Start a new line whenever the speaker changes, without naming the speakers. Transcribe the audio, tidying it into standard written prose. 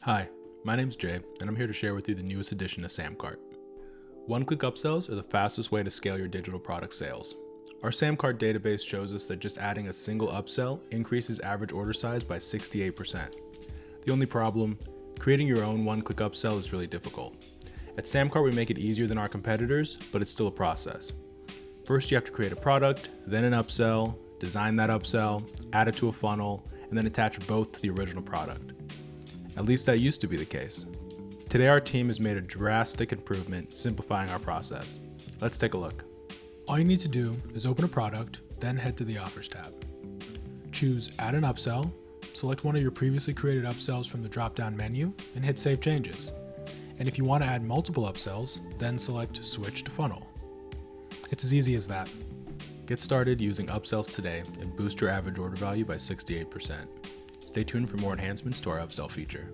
Hi, my name's Jay, and I'm here to share with you the newest addition to SamCart. One-click upsells are the fastest way to scale your digital product sales. Our SamCart database shows us that just adding a single upsell increases average order size by 68%. The only problem, creating your own one-click upsell is really difficult. At SamCart, we make it easier than our competitors, but it's still a process. First, you have to create a product, then an upsell, design that upsell, add it to a funnel, and then attach both to the original product. At least that used to be the case. Today our team has made a drastic improvement, simplifying our process. Let's take a look.
All you need to do is open a product, then head to the Offers tab. Choose Add an Upsell, select one of your previously created upsells from the drop-down menu, and hit Save Changes. And if you want to add multiple upsells, then select Switch to Funnel. It's as easy as that.
Get started using upsells today and boost your average order value by 68%. Stay tuned for more enhancements to our upsell feature.